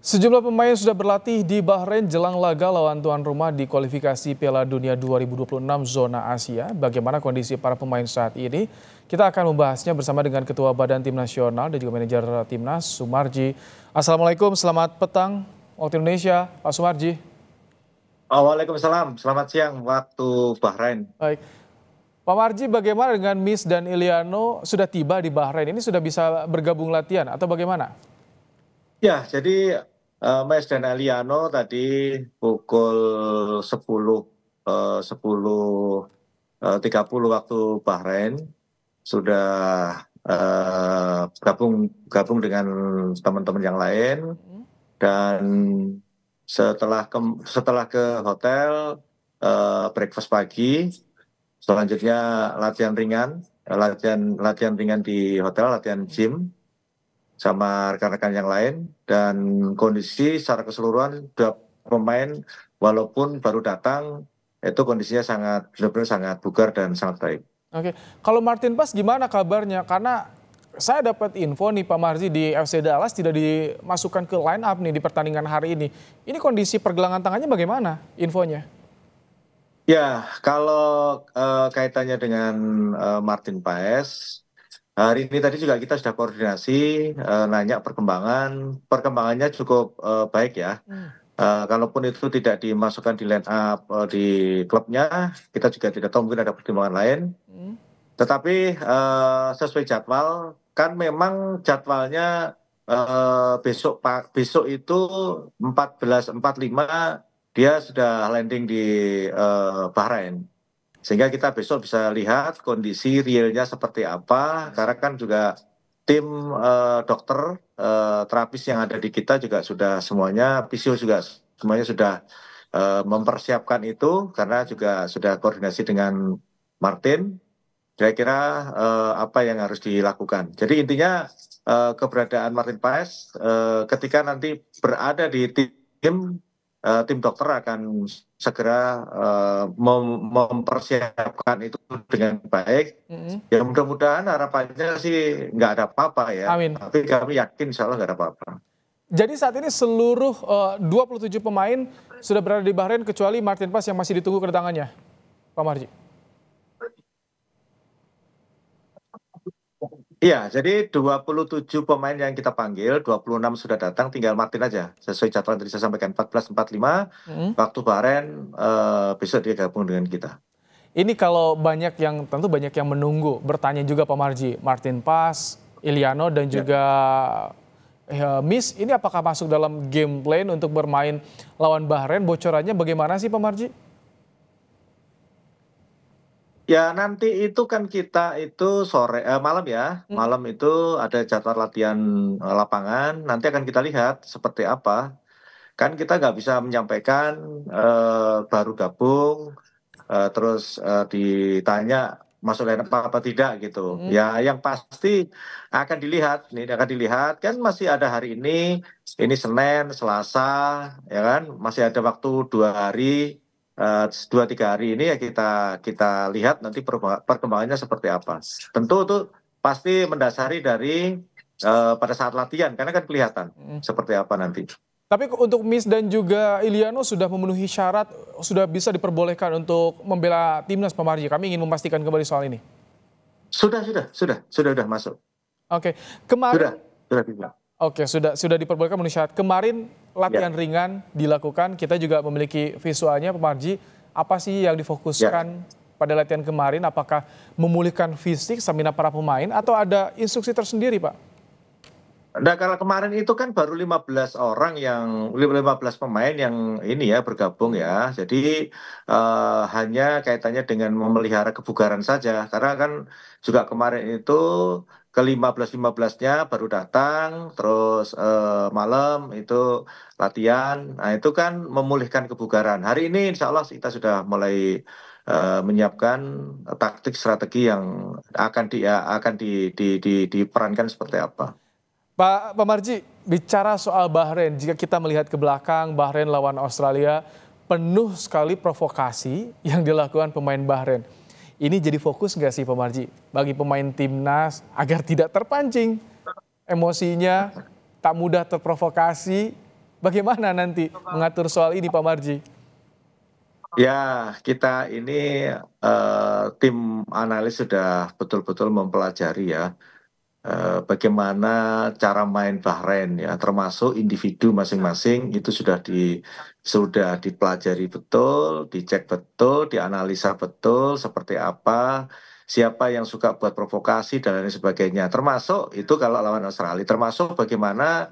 Sejumlah pemain sudah berlatih di Bahrain jelang laga lawan tuan rumah di kualifikasi Piala Dunia 2026 zona Asia. Bagaimana kondisi para pemain saat ini? Kita akan membahasnya bersama dengan Ketua Badan Tim Nasional dan juga Manajer Timnas, Sumarji. Assalamualaikum, selamat petang waktu Indonesia, Pak Sumarji. Waalaikumsalam, selamat siang waktu Bahrain. Baik, Pak Marji, bagaimana dengan Miss dan Iliano sudah tiba di Bahrain? Ini sudah bisa bergabung latihan atau bagaimana? Ya, jadi Mes dan Aliano tadi pukul 10, 10.30 waktu Bahrain sudah gabung dengan teman-teman yang lain dan setelah ke hotel breakfast pagi, selanjutnya latihan ringan, latihan ringan di hotel, latihan gym sama rekan-rekan yang lain, dan kondisi secara keseluruhan dua pemain walaupun baru datang itu kondisinya benar-benar sangat bugar dan sangat baik. Oke, kalau Martin Paes gimana kabarnya? Karena saya dapat info nih Pak Marji di FC Dallas tidak dimasukkan ke line up nih di pertandingan hari ini. Ini kondisi pergelangan tangannya bagaimana infonya? Ya, kalau kaitannya dengan Martin Paes, hari ini tadi juga kita sudah koordinasi, nanya perkembangannya cukup baik ya. Kalaupun itu tidak dimasukkan di line up di klubnya, kita juga tidak tahu, mungkin ada pertimbangan lain. Tetapi sesuai jadwal, kan memang jadwalnya besok itu 14.45 dia sudah landing di Bahrain. Sehingga kita besok bisa lihat kondisi realnya seperti apa, karena kan juga tim dokter, terapis yang ada di kita juga sudah semuanya, fisio juga semuanya sudah mempersiapkan itu, karena juga sudah koordinasi dengan Martin. Kira-kira apa yang harus dilakukan. Jadi intinya keberadaan Martin Paes ketika nanti berada di tim dokter akan segera mempersiapkan itu dengan baik. Ya mudah-mudahan harapannya sih nggak ada apa-apa ya. Amin. Tapi kami yakin insya Allah nggak ada apa-apa. Jadi saat ini seluruh 27 pemain sudah berada di Bahrain kecuali Martin Paes yang masih ditunggu kedatangannya, Pak Marji. Iya, jadi 27 pemain yang kita panggil, 26 sudah datang, tinggal Martin aja. Sesuai jadwal yang tadi saya sampaikan, 14.45, waktu Bahrain, besok dia gabung dengan kita. Ini kalau tentu banyak yang menunggu, bertanya juga Pak Marji, Martin Paes, Iliano dan juga Miss, ini apakah masuk dalam game plan untuk bermain lawan Bahrain? Bocorannya bagaimana sih Pak Marji? Ya nanti itu kan kita itu malam ya, malam itu ada jadwal latihan lapangan, nanti akan kita lihat seperti apa. Kan kita nggak bisa menyampaikan baru gabung, terus ditanya masuk line up apa tidak gitu. Ya yang pasti akan dilihat kan masih ada hari ini Senin, Selasa, ya kan, masih ada waktu 2 hari. 2-3 hari ini ya kita lihat nanti perkembangannya seperti apa. Tentu itu pasti mendasari dari pada saat latihan, karena kan kelihatan seperti apa nanti. Tapi untuk Miss dan juga Iliano sudah memenuhi syarat, sudah bisa diperbolehkan untuk membela timnas Pak Marji. Kami ingin memastikan kembali soal ini. Sudah masuk. Oke, kemarin sudah bisa. Oke, sudah diperbolehkan memenuhi syarat. Kemarin latihan ringan dilakukan, kita juga memiliki visualnya Pak Marji. Apa sih yang difokuskan pada latihan kemarin? Apakah memulihkan fisik, stamina para pemain, atau ada instruksi tersendiri Pak? Nah, kalau kemarin itu kan baru 15 pemain yang ini ya bergabung ya. Jadi hanya kaitannya dengan memelihara kebugaran saja. Karena kan juga kemarin itu ke 15-15-nya baru datang, terus malam itu latihan. Nah itu kan memulihkan kebugaran. Hari ini insya Allah kita sudah mulai menyiapkan taktik strategi yang akan diperankan seperti apa. Pak Marji, bicara soal Bahrain, jika kita melihat ke belakang, Bahrain lawan Australia, penuh sekali provokasi yang dilakukan pemain Bahrain. Ini jadi fokus nggak sih Pak Marji bagi pemain timnas agar tidak terpancing emosinya, tak mudah terprovokasi? Bagaimana nanti mengatur soal ini Pak Marji? Ya, kita ini tim analis sudah betul-betul mempelajari ya bagaimana cara main Bahrain ya, termasuk individu masing-masing itu sudah dipelajari betul, dicek betul, dianalisa betul seperti apa, siapa yang suka buat provokasi dan lain sebagainya. Termasuk itu kalau lawan Australia, termasuk bagaimana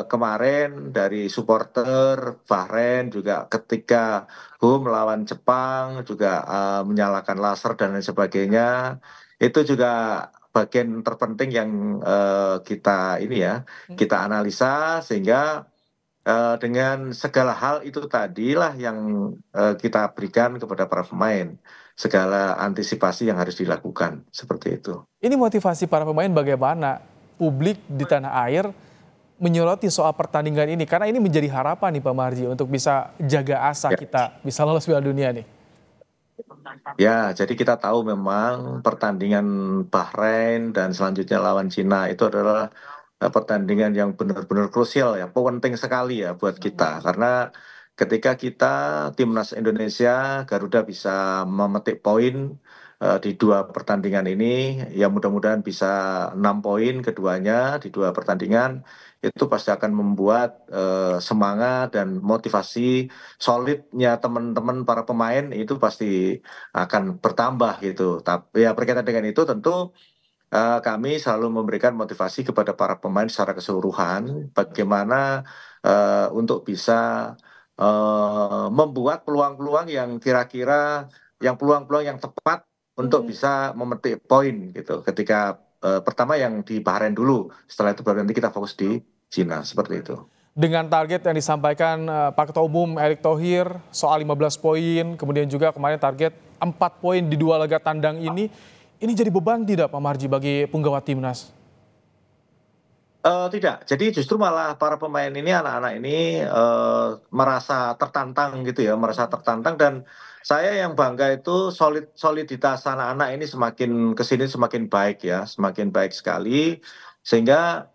kemarin dari supporter Bahrain juga ketika melawan Jepang juga menyalakan laser dan lain sebagainya. Itu juga bagian terpenting yang kita ini ya kita analisa sehingga dengan segala hal itu tadilah yang kita berikan kepada para pemain segala antisipasi yang harus dilakukan seperti itu. Ini motivasi para pemain bagaimana publik di tanah air menyoroti soal pertandingan ini, karena ini menjadi harapan nih Pak Marji untuk bisa jaga asa Ya. kita bisa lolos Piala Dunia nih. Ya, jadi kita tahu memang pertandingan Bahrain dan selanjutnya lawan Cina itu adalah pertandingan yang benar-benar krusial ya, penting sekali ya buat kita. Karena ketika kita timnas Indonesia Garuda bisa memetik poin di dua pertandingan ini, ya mudah-mudahan bisa 6 poin keduanya di dua pertandingan, itu pasti akan membuat semangat dan motivasi solidnya teman-teman para pemain itu pasti akan bertambah gitu. Tapi ya berkaitan dengan itu tentu kami selalu memberikan motivasi kepada para pemain secara keseluruhan, bagaimana untuk bisa membuat peluang-peluang yang kira-kira, yang peluang-peluang yang tepat untuk bisa memetik poin gitu. Ketika pertama yang di Bahrain dulu, setelah itu baru nanti kita fokus di Cina, seperti itu. Dengan target yang disampaikan Pak Ketua Umum Erick Thohir soal 15 poin, kemudian juga kemarin target 4 poin di 2 laga tandang ini jadi beban tidak Pak Marji bagi punggawa timnas? Tidak, jadi justru malah para pemain ini, anak-anak ini merasa tertantang gitu ya, merasa tertantang dan saya yang bangga itu soliditas anak-anak ini semakin kesini semakin baik ya, semakin baik sekali sehingga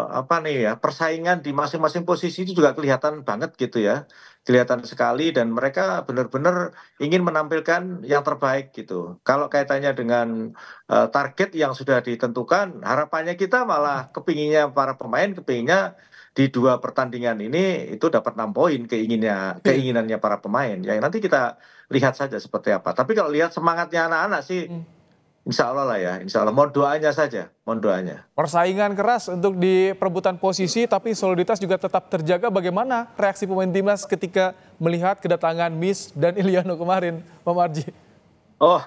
apa nih ya persaingan di masing-masing posisi itu juga kelihatan banget gitu ya, kelihatan sekali dan mereka benar-benar ingin menampilkan yang terbaik gitu. Kalau kaitannya dengan target yang sudah ditentukan, harapannya kita malah kepinginnya para pemain kepinginnya di dua pertandingan ini itu dapat 6 poin Iya. keinginannya para pemain. Ya nanti kita lihat saja seperti apa. Tapi kalau lihat semangatnya anak-anak sih, insya Allah lah ya, insya Allah. Mohon doanya saja, mohon doanya. Persaingan keras untuk di perebutan posisi, tapi soliditas juga tetap terjaga. Bagaimana reaksi pemain timnas ketika melihat kedatangan Miss dan Iliano kemarin, Pak Marji? Oh,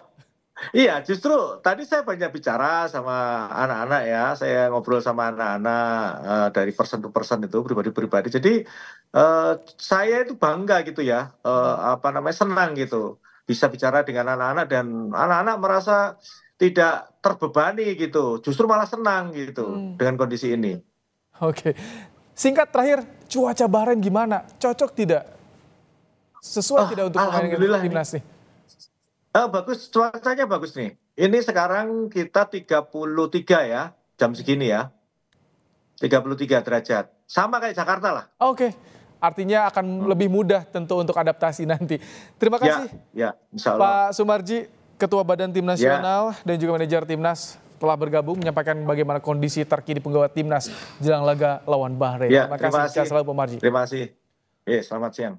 iya, justru tadi saya banyak bicara sama anak-anak ya, saya ngobrol sama anak-anak dari person to person itu pribadi-pribadi. Jadi saya itu bangga gitu ya, apa namanya senang gitu bisa bicara dengan anak-anak dan anak-anak merasa tidak terbebani gitu, justru malah senang gitu dengan kondisi ini. Oke, singkat terakhir, cuaca Bahrain gimana? Cocok tidak? Sesuai Oh, tidak untuk pemain alhamdulillah nih. timnas nih? Bagus, cuacanya bagus nih. Ini sekarang kita 33 ya, jam segini ya. 33 derajat. Sama kayak Jakarta lah. Oke, artinya akan lebih mudah tentu untuk adaptasi nanti. Terima Ya, kasih ya, insya Allah. Pak Sumarji, Ketua Badan Tim Ya, Nasional dan juga manajer Timnas telah bergabung menyampaikan bagaimana kondisi terkini penggawa Timnas jelang laga lawan Bahrain. ya, Terima terima kasih, kasih. sehat selalu Pak Marji. Terima kasih. Selamat siang.